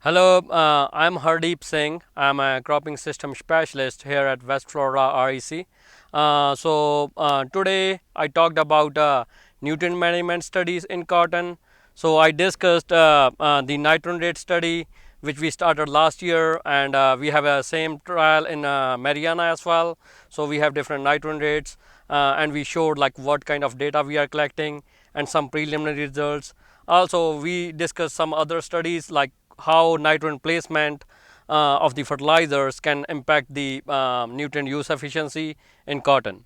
Hello, I'm Hardeep Singh. I'm a cropping system specialist here at West Florida REC. Today I talked about nutrient management studies in cotton. So I discussed the nitrogen rate study which we started last year, and we have a same trial in Mariana as well. So we have different nitrogen rates, and we showed like what kind of data we are collecting and some preliminary results. Also, we discussed some other studies like how nitrogen placement of the fertilizers can impact the nutrient use efficiency in cotton.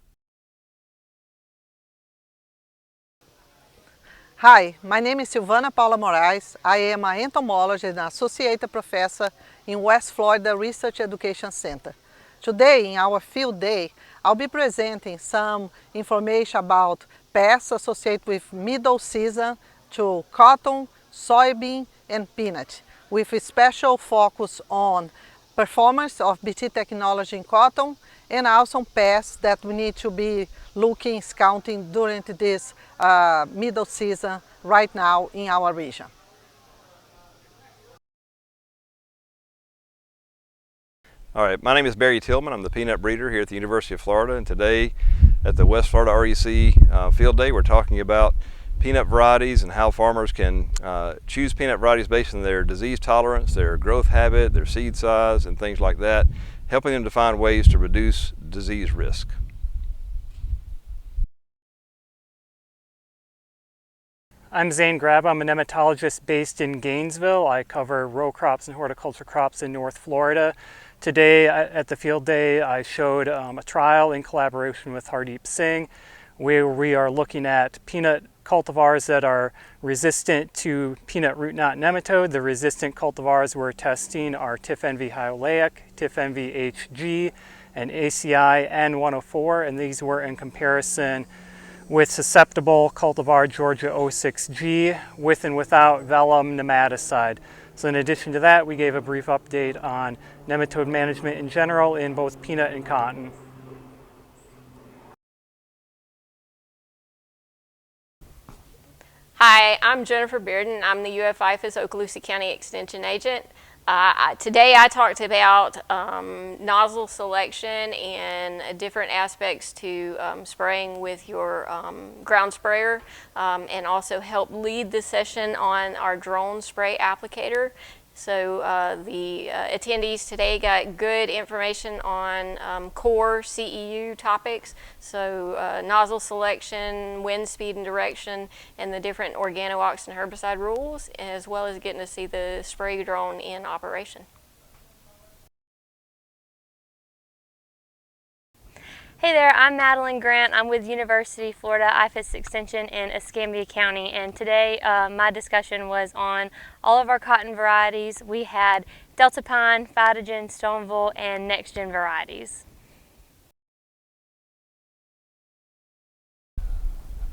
Hi, my name is Silvana Paula Moraes. I am an entomologist and associate professor in West Florida Research Education Center. Today, in our field day, I'll be presenting some information about pests associated with middle season to cotton, soybean, and peanut, with a special focus on performance of BT technology in cotton and also pests that we need to be looking, scouting during this middle season right now in our region. All right, my name is Barry Tillman. I'm the peanut breeder here at the University of Florida, and today at the West Florida REC Field Day, we're talking about peanut varieties and how farmers can choose peanut varieties based on their disease tolerance, their growth habit, their seed size, and things like that, helping them to find ways to reduce disease risk. I'm Zane Grab. I'm a nematologist based in Gainesville. I cover row crops and horticulture crops in North Florida. Today at the field day, I showed a trial in collaboration with Hardeep Singh, where we are looking at peanut cultivars that are resistant to peanut root knot nematode. The resistant cultivars we're testing are TifNV hyoleic, TifNV HG, and ACI N104, and these were in comparison with susceptible cultivar Georgia 06G with and without vellum nematicide. So in addition to that, we gave a brief update on nematode management in general in both peanut and cotton. Hi, I'm Jennifer Bearden. I'm the UF-IFAS Okaloosa County Extension Agent. Today I talked about nozzle selection and different aspects to spraying with your ground sprayer, and also help lead the session on our drone spray applicator. So the attendees today got good information on core CEU topics, so nozzle selection, wind speed and direction, and the different organo-ox and herbicide rules, as well as getting to see the spray drone in operation. Hey there, I'm Madeline Grant. I'm with University of Florida IFAS Extension in Escambia County, and today my discussion was on all of our cotton varieties. We had Delta Pine, Phytogen, Stoneville, and Next Gen varieties.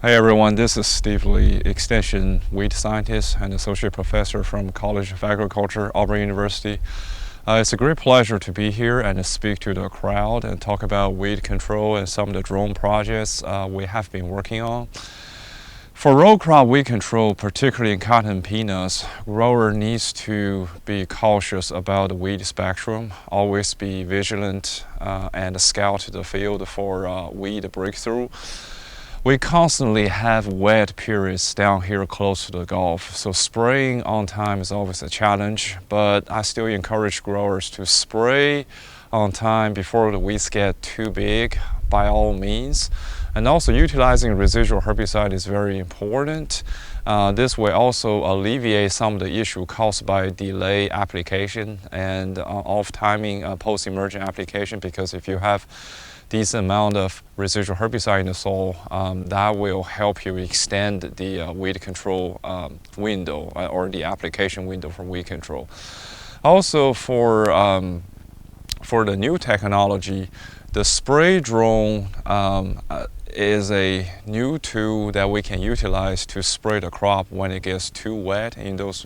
Hi everyone, this is Steve Lee, Extension Weed Scientist and Associate Professor from College of Agriculture, Auburn University. It's a great pleasure to be here and speak to the crowd and talk about weed control and some of the drone projects we have been working on. For row crop weed control, particularly in cotton and peanuts, grower needs to be cautious about the weed spectrum, always be vigilant and scout the field for weed breakthrough. We constantly have wet periods down here close to the Gulf, so spraying on time is always a challenge, but I still encourage growers to spray on time before the weeds get too big, by all means. And also utilizing residual herbicide is very important. This will also alleviate some of the issue caused by delay application and off-timing post-emergent application, because if you have decent amount of residual herbicide in the soil, that will help you extend the weed control window or the application window for weed control. Also for the new technology, the spray drone is a new tool that we can utilize to spray the crop when it gets too wet in those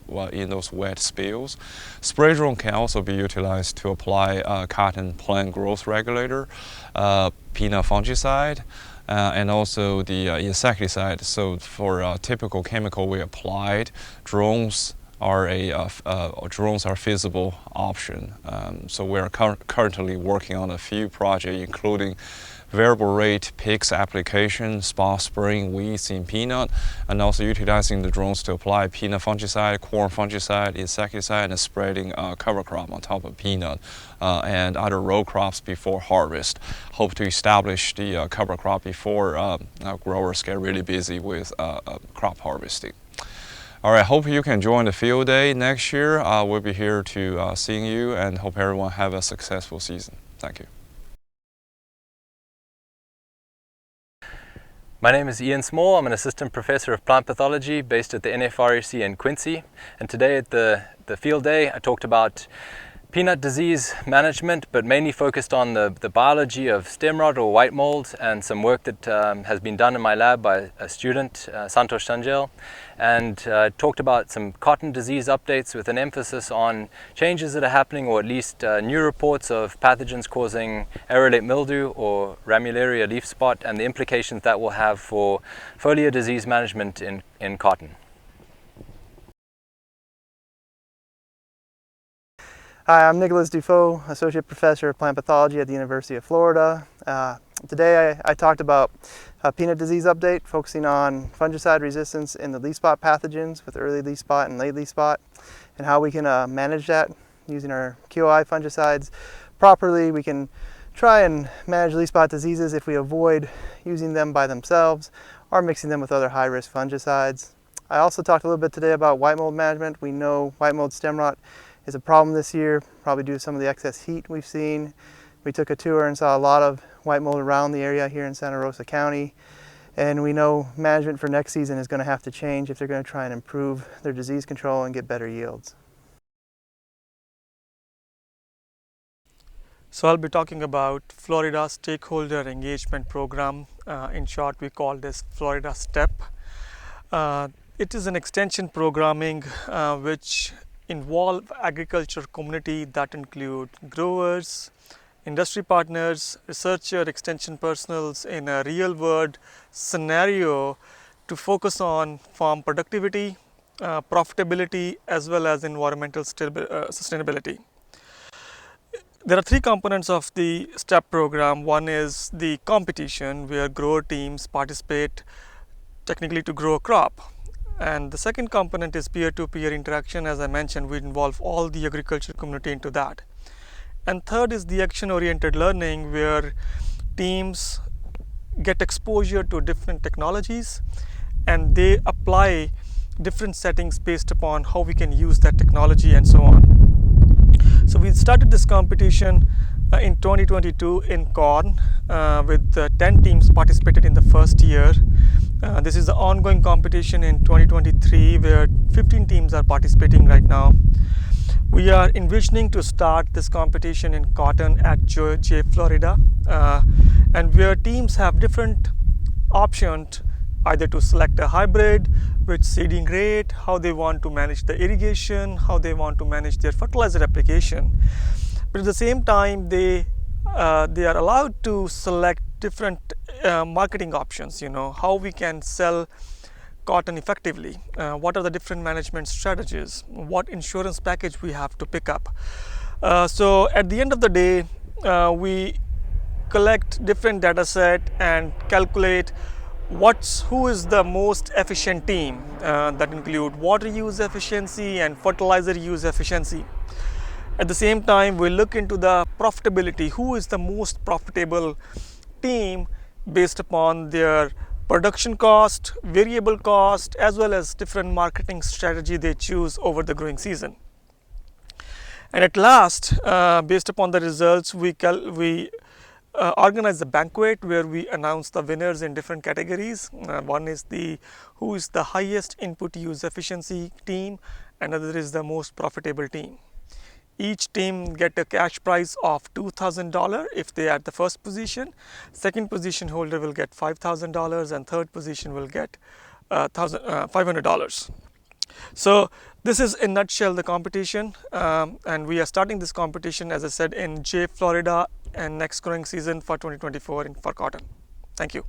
wet spills. Spray drone can also be utilized to apply cotton plant growth regulator, peanut fungicide, and also the insecticide. So for typical chemical we applied, drones drones are feasible option. So we're currently working on a few projects, including variable rate PICS application, spot spraying weeds in peanut, and also utilizing the drones to apply peanut fungicide, corn fungicide, insecticide, and spreading cover crop on top of peanut and other row crops before harvest. Hope to establish the cover crop before growers get really busy with crop harvesting. All right, hope you can join the field day next year. We'll be here to seeing you, and hope everyone have a successful season. Thank you. My name is Ian Small. I'm an assistant professor of plant pathology based at the WFREC in Quincy. And today at the field day, I talked about peanut disease management, but mainly focused on the biology of stem rot or white mold, and some work that has been done in my lab by a student, Santosh Sanjel, and talked about some cotton disease updates with an emphasis on changes that are happening, or at least new reports of pathogens causing arillate mildew or ramularia leaf spot, and the implications that will have for foliar disease management in cotton. Hi, I'm Nicholas Dufault, Associate Professor of Plant Pathology at the University of Florida. Today I talked about a peanut disease update, focusing on fungicide resistance in the leaf spot pathogens with early leaf spot and late leaf spot, and how we can manage that using our QI fungicides properly. We can try and manage leaf spot diseases if we avoid using them by themselves or mixing them with other high-risk fungicides. I also talked a little bit today about white mold management. We know white mold stem rot is a problem this year, probably due to some of the excess heat we've seen. We took a tour and saw a lot of white mold around the area here in Santa Rosa County, and we know management for next season is going to have to change if they're going to try and improve their disease control and get better yields. So I'll be talking about Florida Stakeholder Engagement Program. In short, we call this Florida STEP. It is an extension programming which involve agriculture community that include growers, industry partners, researcher, extension personals in a real world scenario to focus on farm productivity, profitability, as well as environmental sustainability. There are three components of the STEP program. One is the competition, where grower teams participate technically to grow a crop. And the second component is peer-to-peer interaction. As I mentioned, we involve all the agriculture community into that. And third is the action-oriented learning, where teams get exposure to different technologies and they apply different settings based upon how we can use that technology and so on. So we started this competition in 2022 in corn with 10 teams participated in the first year. This is the ongoing competition in 2023, where 15 teams are participating right now. We are envisioning to start this competition in cotton at J Florida, and where teams have different options, either to select a hybrid, which seeding rate, how they want to manage the irrigation, how they want to manage their fertilizer application. But at the same time, they are allowed to select different marketing options, how we can sell cotton effectively, what are the different management strategies, what insurance package we have to pick up. So at the end of the day, we collect different data set and calculate who is the most efficient team that include water use efficiency and fertilizer use efficiency. At the same time, we look into the profitability, who is the most profitable team based upon their production cost, variable cost, as well as different marketing strategy they choose over the growing season. And at last, based upon the results, we organize a banquet where we announce the winners in different categories. One is who is the highest input use efficiency team, another is the most profitable team. Each team get a cash prize of $2,000 if they are at the first position. Second position holder will get $5,000 and third position will get $500. So this is in a nutshell the competition, and we are starting this competition, as I said, in J Florida, and next growing season for 2024 for cotton. Thank you.